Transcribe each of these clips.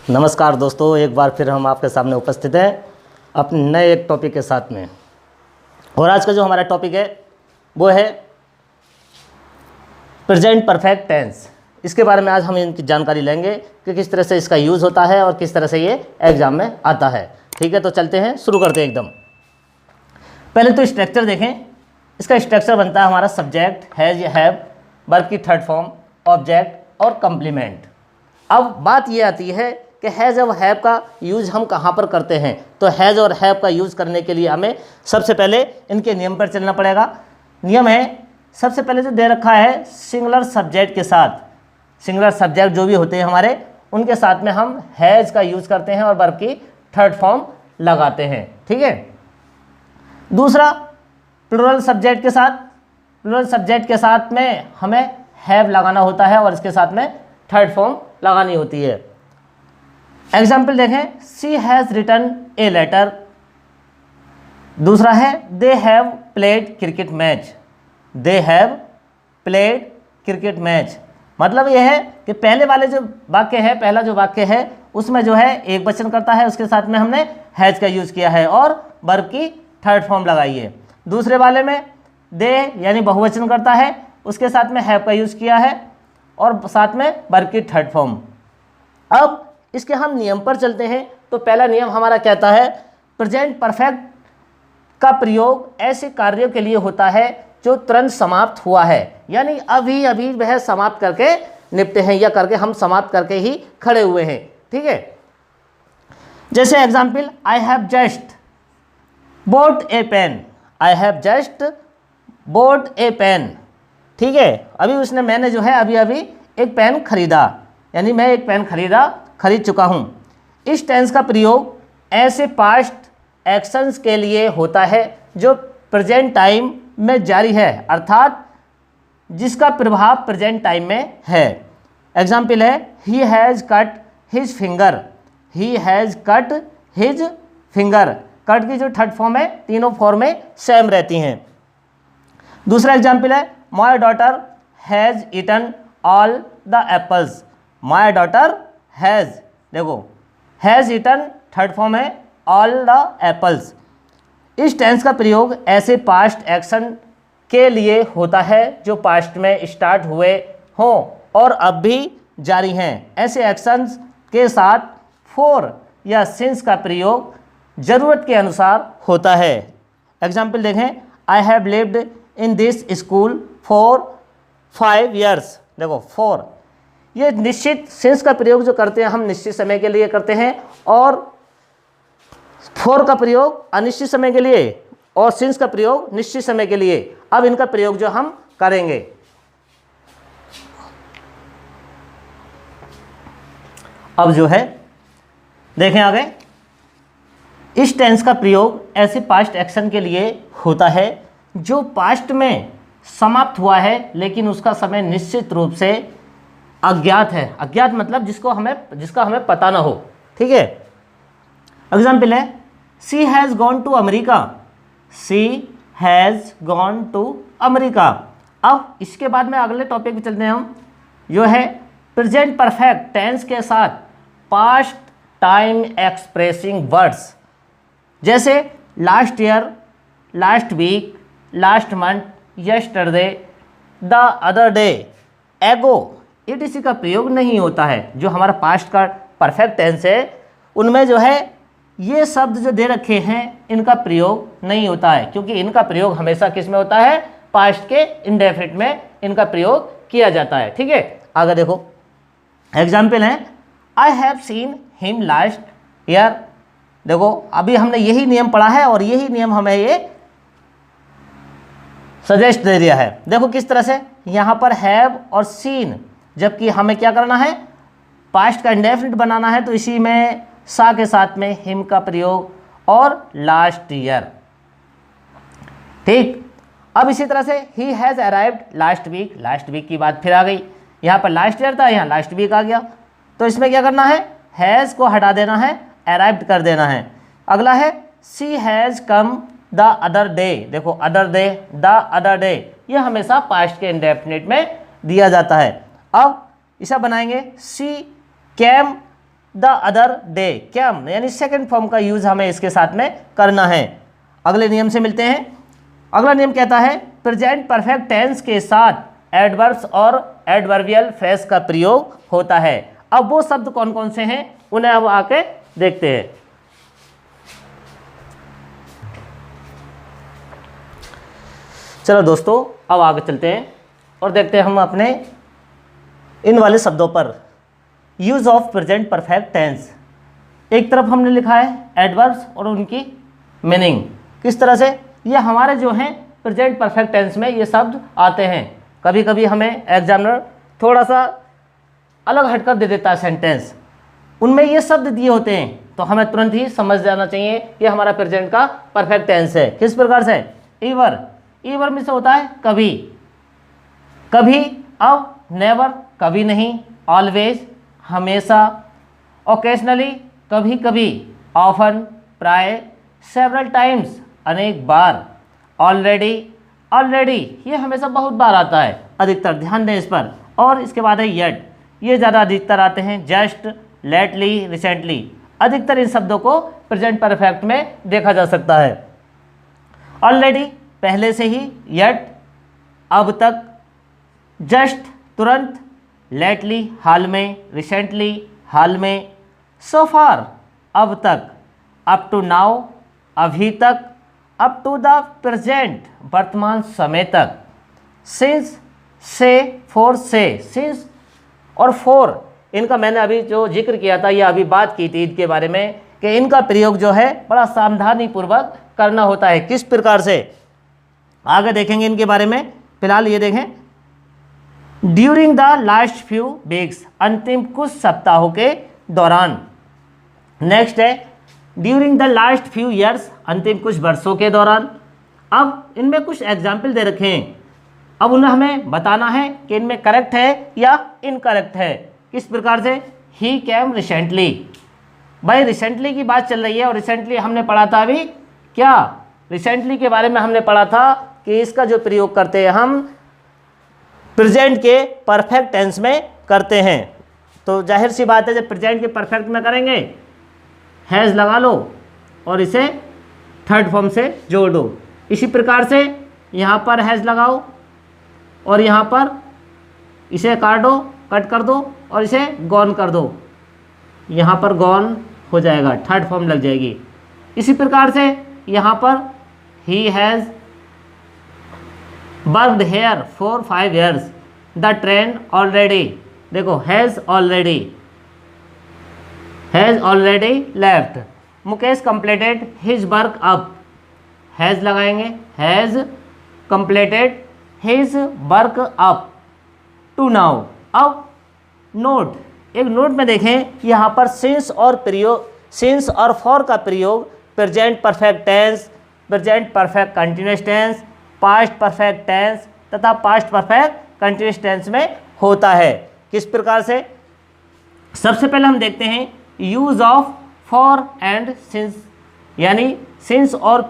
नमस्कार दोस्तों, एक बार फिर हम आपके सामने उपस्थित हैं अपने नए एक टॉपिक के साथ में। और आज का जो हमारा टॉपिक है वो है प्रेजेंट परफेक्ट टेंस। इसके बारे में आज हम इनकी जानकारी लेंगे कि किस तरह से इसका यूज़ होता है और किस तरह से ये एग्ज़ाम में आता है। ठीक है, तो चलते हैं, शुरू करते हैं एकदम। पहले तो स्ट्रक्चर देखें। इसका स्ट्रक्चर बनता है हमारा सब्जेक्ट, हैज़ या हैव, वर्ब की थर्ड फॉर्म, ऑब्जेक्ट और कम्प्लीमेंट। अब बात ये आती है कि हैज़ और हैव का यूज़ हम कहाँ पर करते हैं। तो हैज़ और हैव का यूज़ करने के लिए हमें सबसे पहले इनके नियम पर चलना पड़ेगा। नियम है, सबसे पहले जो दे रखा है सिंगुलर सब्जेक्ट के साथ, सिंगुलर सब्जेक्ट जो भी होते हैं हमारे, उनके साथ में हम हैज़ का यूज़ करते हैं और वर्ब की थर्ड फॉर्म लगाते हैं। ठीक है। दूसरा, प्लुरल सब्जेक्ट के साथ, प्लुरल सब्जेक्ट के साथ में हमें हैव लगाना होता है और इसके साथ में थर्ड फॉर्म लगानी होती है। एग्जाम्पल देखें, सी हैज़ रिटन ए लेटर। दूसरा है they have played cricket match, they have played cricket match. मतलब यह है कि पहले वाले जो वाक्य है, पहला जो वाक्य है उसमें जो है एक वचन करता है, उसके साथ में हमने हैज़ का यूज़ किया है और वर्ब की थर्ड फॉर्म लगाई है। दूसरे वाले में दे यानी बहुवचन करता है, उसके साथ में हैव का यूज़ किया है और साथ में वर्ब की थर्ड फॉर्म। अब इसके हम नियम पर चलते हैं। तो पहला नियम हमारा कहता है प्रेजेंट परफेक्ट का प्रयोग ऐसे कार्यों के लिए होता है जो तुरंत समाप्त हुआ है, यानी अभी अभी वह समाप्त करके निपटे हैं या करके हम समाप्त करके ही खड़े हुए हैं। ठीक है। जैसे example, I have just bought a pen, I have just bought a pen. ठीक है, अभी मैंने जो है अभी अभी एक पेन खरीदा, यानी मैं एक पेन खरीद चुका हूँ। इस टेंस का प्रयोग ऐसे पास्ट एक्शंस के लिए होता है जो प्रेजेंट टाइम में जारी है, अर्थात जिसका प्रभाव प्रेजेंट टाइम में है। एग्जाम्पल है, he has cut his finger, he has cut his finger. Cut की जो थर्ड फॉर्म है, तीनों फॉर्म में सेम रहती हैं। दूसरा एग्जाम्पल है, my daughter has eaten all the apples, my daughter has, देखो हैज़ ईटन थर्ड फॉर्म है, ऑल द एप्पल्स। इस टेंस का प्रयोग ऐसे पास्ट एक्शन के लिए होता है जो पास्ट में स्टार्ट हुए हों और अब भी जारी हैं। ऐसे एक्शंस के साथ फॉर या सिंस का प्रयोग ज़रूरत के अनुसार होता है। एग्जाम्पल देखें, I have lived in this school for 5 years। देखो फॉर, ये निश्चित सिंस का प्रयोग जो करते हैं हम निश्चित समय के लिए करते हैं, और फॉर का प्रयोग अनिश्चित समय के लिए और सिंस का प्रयोग निश्चित समय के लिए। अब इनका प्रयोग जो हम करेंगे, अब जो है देखें आगे, इस टेंस का प्रयोग ऐसे पास्ट एक्शन के लिए होता है जो पास्ट में समाप्त हुआ है लेकिन उसका समय निश्चित रूप से अज्ञात है। अज्ञात मतलब जिसका हमें पता ना हो। ठीक है। एग्जाम्पल है, she has gone to America, she has gone to America. अब इसके बाद में अगले टॉपिक पे चलते हैं हम, जो है प्रेजेंट परफेक्ट टेंस के साथ पास्ट टाइम एक्सप्रेसिंग वर्ड्स। जैसे last year, last week, last month, yesterday, the other day, ago, etc का प्रयोग नहीं होता है। जो हमारा पास्ट का परफेक्ट टेंस है उनमें जो है ये शब्द जो दे रखे हैं इनका प्रयोग नहीं होता है, क्योंकि इनका प्रयोग हमेशा किस में होता है, पास्ट के इंडेफिनिट में इनका प्रयोग किया जाता है। ठीक है। आगे देखो, एग्जाम्पल है, I have seen him last year. देखो अभी हमने यही नियम पढ़ा है और यही नियम हमें ये सजेस्ट दे दिया है। देखो किस तरह से यहाँ पर हैव और सीन, जबकि हमें क्या करना है, पास्ट का इंडेफिनिट बनाना है, तो इसी में सा के साथ में हिम का प्रयोग और लास्ट ईयर। ठीक। अब इसी तरह से ही has arrived last week, last week की बात फिर आ गई। यहाँ पर लास्ट ईयर था, यहाँ लास्ट वीक आ गया, तो इसमें क्या करना है, हैज़ को हटा देना है, अराइव्ड कर देना है। अगला है, she has come the other day. देखो other day, the other day, ये हमेशा पास्ट के इंडेफिनिट में दिया जाता है। अब इसे बनाएंगे, she came the other day, came यानी सेकंड फॉर्म का यूज हमें इसके साथ में करना है। अगले नियम से मिलते हैं। अगला नियम कहता है प्रेजेंट परफेक्ट टेंस के साथ एडवर्ब्स और एडवर्बियल फ्रेज का प्रयोग होता है। अब वो शब्द कौन कौन से हैं उन्हें अब आके देखते हैं। चलो दोस्तों, अब आगे चलते हैं और देखते हैं हम अपने इन वाले शब्दों पर। Use of present perfect tense, एक तरफ हमने लिखा है एडवर्ब्स और उनकी मीनिंग किस तरह से, ये हमारे जो हैं प्रेजेंट परफेक्ट टेंस में ये शब्द आते हैं। कभी कभी हमें एग्जामिनर थोड़ा सा अलग हटकर दे देता है सेंटेंस, उनमें ये शब्द दिए होते हैं तो हमें तुरंत ही समझ जाना चाहिए कि हमारा प्रेजेंट का परफेक्ट टेंस है। किस प्रकार से, ईवर, ईवर में से होता है कभी, कभी, अब, नेवर कभी नहीं, ऑलवेज हमेशा, ओकेजनली कभी कभी, ऑफन प्राय, सेवरल टाइम्स अनेक बार, ऑलरेडी, ऑलरेडी ये हमेशा बहुत बार आता है, अधिकतर, ध्यान दें इस पर। और इसके बाद है येट, ये ज़्यादा अधिकतर आते हैं, जस्ट, लेटली, रिसेंटली, अधिकतर इन शब्दों को प्रेजेंट परफेक्ट में देखा जा सकता है। ऑलरेडी पहले से ही, येट अब तक, जस्ट तुरंत, लेटली हाल में, रिसेंटली हाल में, सो फार अब तक, अप टू नाउ अभी तक, अप टू द प्रेजेंट वर्तमान समय तक, सिंस से, फोर से, सिंस और फोर इनका मैंने अभी जो जिक्र किया था, या अभी बात की थी ईद के बारे में कि इनका प्रयोग जो है बड़ा सावधानी पूर्वक करना होता है। किस प्रकार से, आगे देखेंगे इनके बारे में। फिलहाल ये देखें, during the last few weeks, अंतिम कुछ सप्ताहों के दौरान। नेक्स्ट है during the last few years, अंतिम कुछ वर्षों के दौरान। अब इनमें कुछ एग्जाम्पल दे रखे हैं, अब उन्हें हमें बताना है कि इनमें करेक्ट है या इनकरेक्ट है। किस प्रकार से, ही कैम रिसेंटली, भाई रिसेंटली की बात चल रही है और रिसेंटली हमने पढ़ा था अभी क्या, रिसेंटली के बारे में हमने पढ़ा था कि इसका जो प्रयोग करते हैं हम प्रेजेंट के परफेक्ट टेंस में करते हैं। तो जाहिर सी बात है जब प्रेजेंट के परफेक्ट में करेंगे हैज़ लगा लो और इसे थर्ड फॉर्म से जोड़ दो। इसी प्रकार से यहाँ पर हैज़ लगाओ और यहाँ पर इसे काटो, कट कर दो और इसे गॉन कर दो, यहाँ पर गॉन हो जाएगा, थर्ड फॉर्म लग जाएगी। इसी प्रकार से यहाँ पर he has worked here for 5 years, the train already, देखो has already left, Mukesh completed his work up, has लगाएंगे, has completed his work up to now. अब नोट, एक नोट में देखें यहाँ पर सिंस और प्रयोग, सिंस और फॉर का प्रयोग present perfect tense, present perfect continuous tense, past perfect tense तथा पास्ट परफेक्ट कंटिन्यूअस टेंस में होता है। किस प्रकार से, सबसे पहले हम देखते हैं use of for and since, यानी सिंस और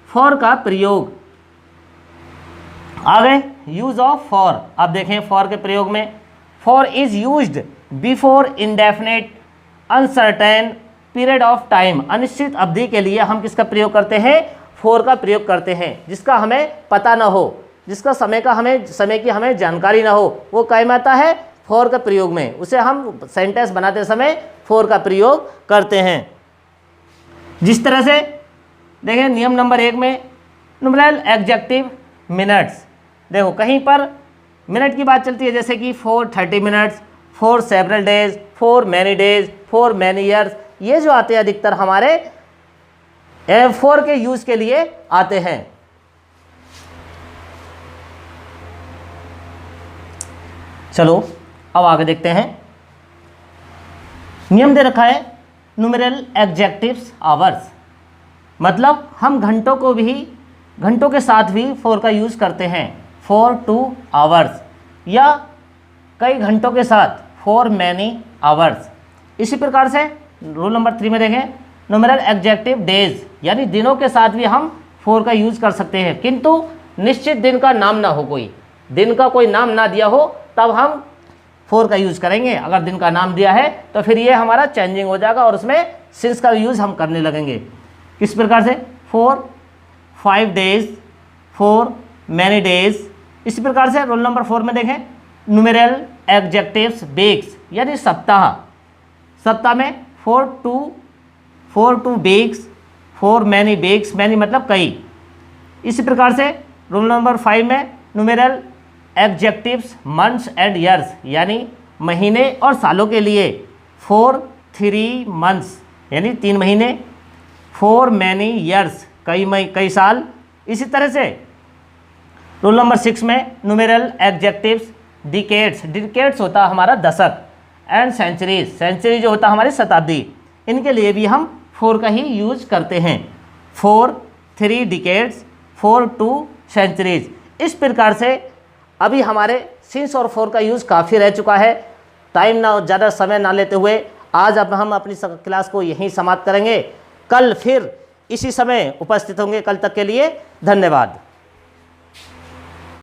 फॉर का प्रयोग। आगे यूज ऑफ फॉर, अब देखें फॉर के प्रयोग में, for is used before indefinite uncertain period of time, अनिश्चित अवधि के लिए हम किसका प्रयोग करते हैं, फॉर का प्रयोग करते हैं। जिसका हमें पता ना हो, जिसका समय की हमें जानकारी ना हो, वो कायम आता है फॉर का प्रयोग में, उसे हम सेंटेंस बनाते समय फॉर का प्रयोग करते हैं। जिस तरह से देखें नियम नंबर 1 में न्यूमेरल एडजेक्टिव मिनट्स, देखो कहीं पर मिनट की बात चलती है, जैसे कि for 30 minutes, for several days, for many days, for many years, ये जो आते हैं अधिकतर हमारे फॉर के यूज के लिए आते हैं। चलो अब आगे देखते हैं। नियम दे रखा है न्यूमेरल एडजेक्टिव्स आवर्स, मतलब हम घंटों के साथ भी फॉर का यूज करते हैं, फॉर 2 hours, या कई घंटों के साथ फॉर मैनी आवर्स। इसी प्रकार से रूल नंबर 3 में देखें न्यूमेरल एडजेक्टिव डेज, यानी दिनों के साथ भी हम फॉर का यूज कर सकते हैं, किंतु निश्चित दिन का नाम ना हो, कोई दिन का कोई नाम ना दिया हो, तब हम फोर का यूज़ करेंगे। अगर दिन का नाम दिया है तो फिर ये हमारा चेंजिंग हो जाएगा और उसमें सिंस का यूज़ हम करने लगेंगे। किस प्रकार से? For 5 days, for many days. इसी प्रकार से रोल नंबर 4 में देखें, न्यूमेरल एडजेक्टिव्स वीक्स यानी सप्ताह। सप्ताह में for two weeks, for many weeks, many मतलब कई। इसी प्रकार से रोल नंबर 5 में numeral adjectives months and years यानी महीने और सालों के लिए, फॉर 3 months यानी 3 महीने, फॉर मैनी ईयर्स कई साल। इसी तरह से रोल नंबर 6 में न्यूमेरल एडजेक्टिव्स डिकेड्स, डिकेड्स होता हमारा दशक, एंड सेंचुरीज, सेंचुरी जो होता हमारी शताब्दी, इनके लिए भी हम फॉर का ही यूज करते हैं। For 3 decades, for 2 centuries. इस प्रकार से अभी हमारे सिंस और फॉर का यूज़ काफ़ी रह चुका है। टाइम ना ज़्यादा समय ना लेते हुए आज अब हम अपनी क्लास को यहीं समाप्त करेंगे। कल फिर इसी समय उपस्थित होंगे। कल तक के लिए धन्यवाद।